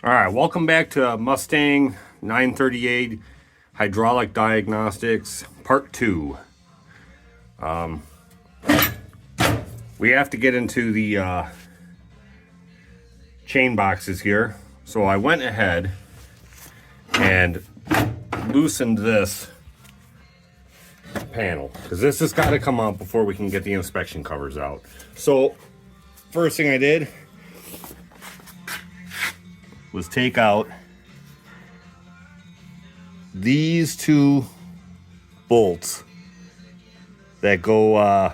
All right, welcome back to Mustang 938 Hydraulic Diagnostics Part 2. We have to get into the chain boxes here. So I went ahead and loosened this panel because this has got to come out before we can get the inspection covers out. So first thing I did was take out these two bolts that go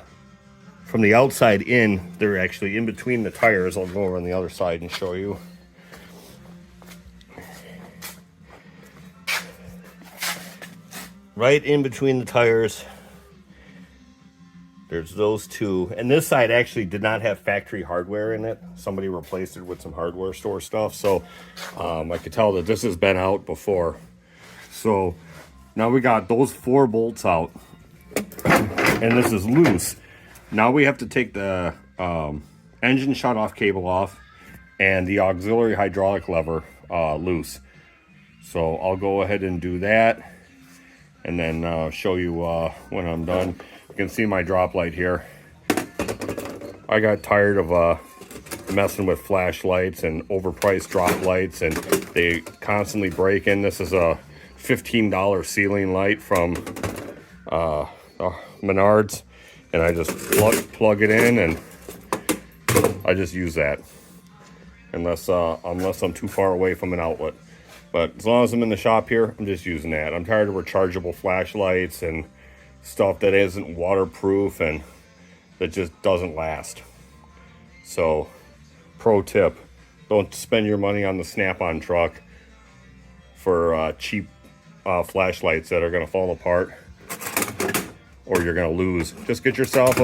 from the outside in. They're actually in between the tires. I'll go over on the other side and show you. Right in between the tires, there's those two. And this side actually did not have factory hardware in it. Somebody replaced it with some hardware store stuff. So I could tell that this has been out before. So now we got those 4 bolts out. And this is loose. Now we have to take the engine shut-off cable off and the auxiliary hydraulic lever loose. So I'll go ahead and do that and then show you when I'm done. You can see my drop light here. I got tired of messing with flashlights and overpriced drop lights, and they constantly break in. This is a $15 ceiling light from Menards, and I just plug it in, and I just use that unless I'm too far away from an outlet. But as long as I'm in the shop here, I'm just using that. I'm tired of rechargeable flashlights and stuff that isn't waterproof and that just doesn't last. So, pro tip, don't spend your money on the Snap-on truck for cheap flashlights that are going to fall apart or you're going to lose. Just get yourself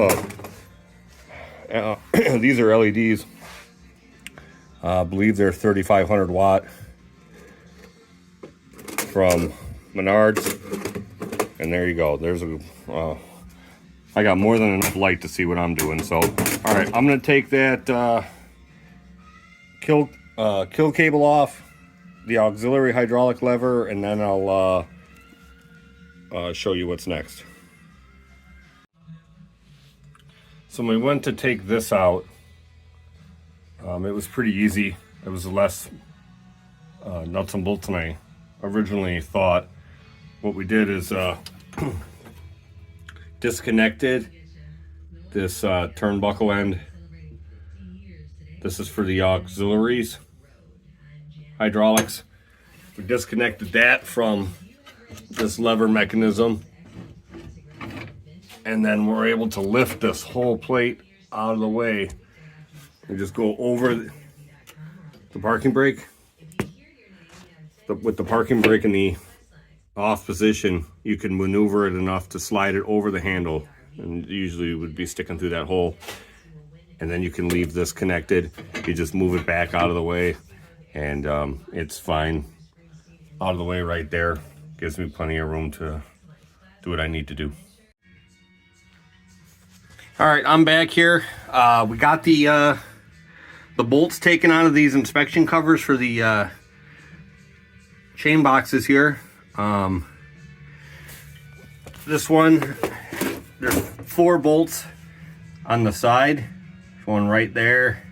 a these are LEDs. I believe they're 3500 watt from Menards, and there you go. There's a I got more than enough light to see what I'm doing. So all right, I'm gonna take that kill cable off, the auxiliary hydraulic lever, and then I'll show you what's next. So when we went to take this out, it was pretty easy. It was less nuts and bolts than I originally thought. What we did is disconnected this turnbuckle end. This is for the auxiliaries hydraulics. We disconnected that from this lever mechanism, and then we're able to lift this whole plate out of the way and just go over the parking brake. With the parking brake in the off position, you can maneuver it enough to slide it over the handle, and usually it would be sticking through that hole. And then you can leave this connected. You just move it back out of the way, and it's fine out of the way right there. Gives me plenty of room to do what I need to do. All right, I'm back here. We got the bolts taken out of these inspection covers for the chain boxes here. This one, there's 4 bolts on the side. One right there,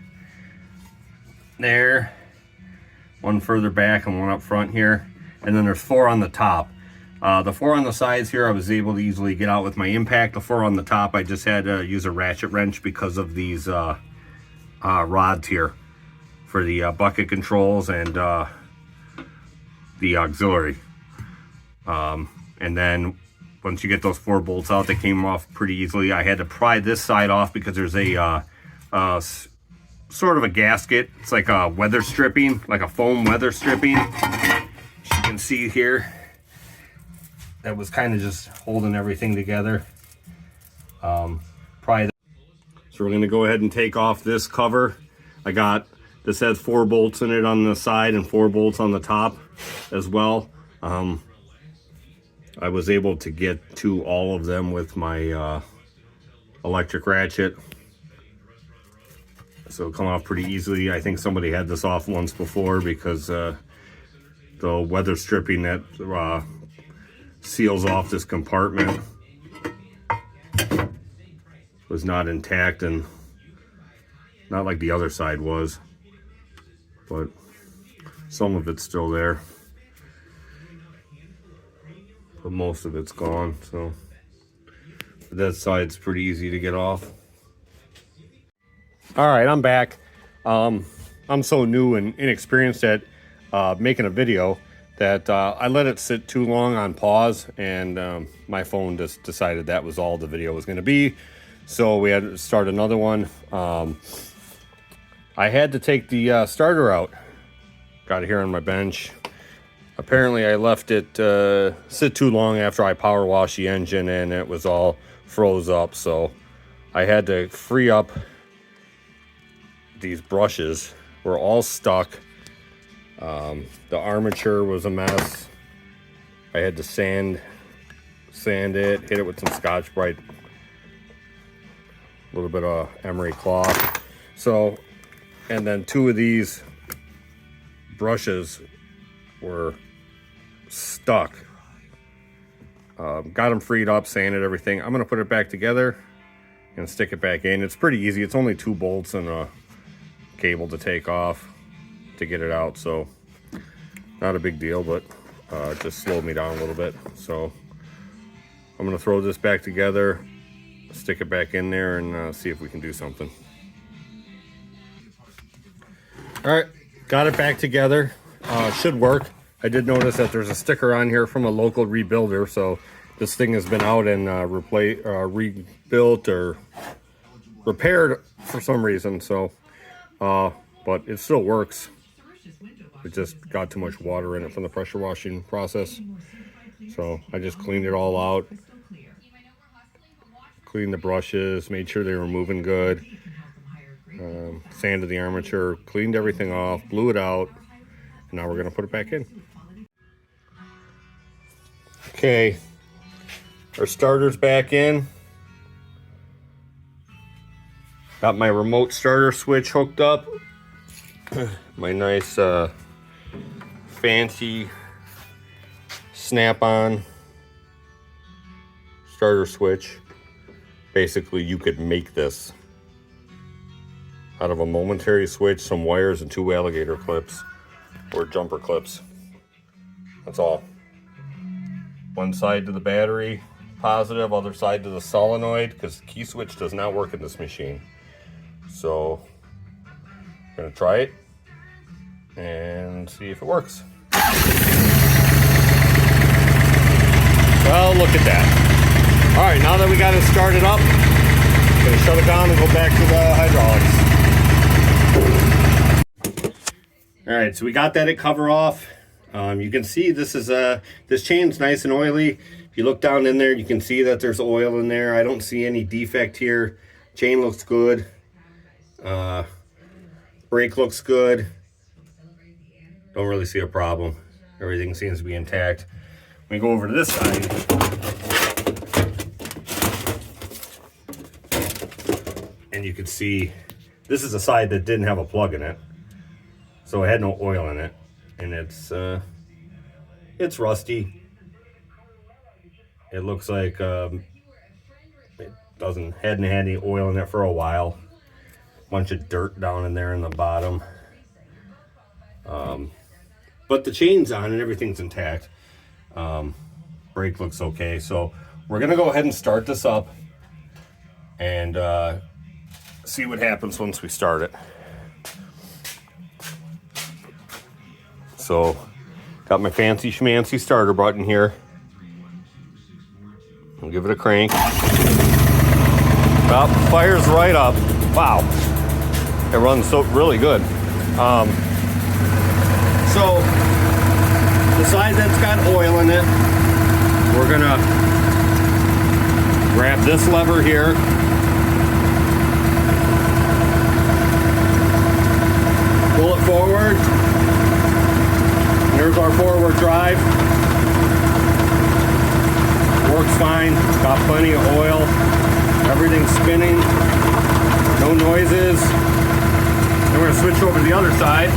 one further back, and one up front here. And then there's 4 on the top. The 4 on the sides here, I was able to easily get out with my impact. The 4 on the top, I just had to use a ratchet wrench because of these rods here for the bucket controls and the auxiliary. And then once you get those 4 bolts out, they came off pretty easily. I had to pry this side off because there's a sort of a gasket. It's like a weather stripping, like a foam weather stripping. As you can see here, that was kind of just holding everything together. Pry that. So we're going to go ahead and take off this cover. This has 4 bolts in it on the side and 4 bolts on the top as well. I was able to get to all of them with my electric ratchet. so it'll come off pretty easily. I think somebody had this off once before because the weather stripping that seals off this compartment was not intact, and not like the other side was, but some of it's still there, but most of it's gone. So that side's pretty easy to get off. All right, I'm back. I'm so new and inexperienced at making a video that I let it sit too long on pause, and my phone just decided that was all the video was going to be. So we had to start another one. I had to take the starter out. Got it here on my bench. Apparently I left it sit too long after I power washed the engine, and it was all froze up. So I had to free up. These brushes were all stuck. The armature was a mess. I had to sand it, hit it with some Scotch-Brite, a little bit of emery cloth. So, and then two of these brushes were stuck. Got them freed up, sanded everything. I'm gonna put it back together and stick it back in. It's pretty easy. It's only 2 bolts and a cable to take off to get it out, so not a big deal, but just slowed me down a little bit. So I'm gonna throw this back together, stick it back in there, and see if we can do something. All right, got it back together. Should work. I did notice that there's a sticker on here from a local rebuilder, so this thing has been out and rebuilt or repaired for some reason. So but it still works. It just got too much water in it from the pressure washing process. So I just cleaned it all out. Cleaned the brushes, made sure they were moving good. Sanded the armature, cleaned everything off, blew it out, and now we're gonna put it back in. Okay, our starter's back in. Got my remote starter switch hooked up. My nice fancy snap-on starter switch. Basically, you could make this out of a momentary switch, some wires, and 2 alligator clips or jumper clips. That's all. One side to the battery, positive, other side to the solenoid, because the key switch does not work in this machine. So I'm gonna try it and see if it works. Well, look at that. All right, now that we got it started up, I'm gonna shut it down and go back to the hydraulics. All right, so we got that cover off. You can see this is this chain's nice and oily. If you look down in there, you can see that there's oil in there. I don't see any defect here. Chain looks good. Brake looks good. Don't really see a problem. Everything seems to be intact. Let me go over to this side. And you can see this is a side that didn't have a plug in it. So it had no oil in it. And it's rusty. It looks like it hadn't had any oil in it for a while. Bunch of dirt down in there in the bottom. But the chain's on and everything's intact. Brake looks okay. So we're gonna go ahead and start this up and see what happens once we start it. So got my fancy schmancy starter button here. I'll give it a crank. Well, fires right up. Wow. It runs so really good. So the side that's got oil in it, we're gonna grab this lever here. Pull it forward. Here's our forward drive. Works fine, got plenty of oil. Everything's spinning, no noises. Then we're gonna switch over to the other side.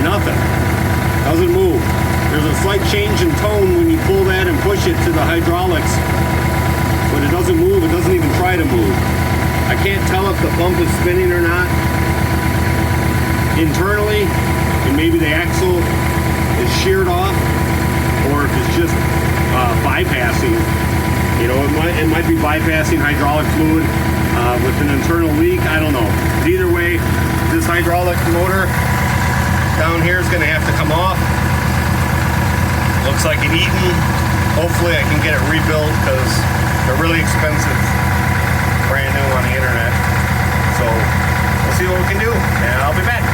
Nothing. Doesn't move. There's a slight change in tone when you pull that and push it to the hydraulics, but it doesn't move. It doesn't even try to move. I can't tell if the pump is spinning or not internally, and maybe the axle is sheared off, or if it's just bypassing. You know, it might be bypassing hydraulic fluid with an internal leak. I don't know. Either way, this hydraulic motor down here is going to have to come off. Looks like it eaten. Hopefully I can get it rebuilt because they're really expensive. Brand new on the internet. So we'll see what we can do, and I'll be back.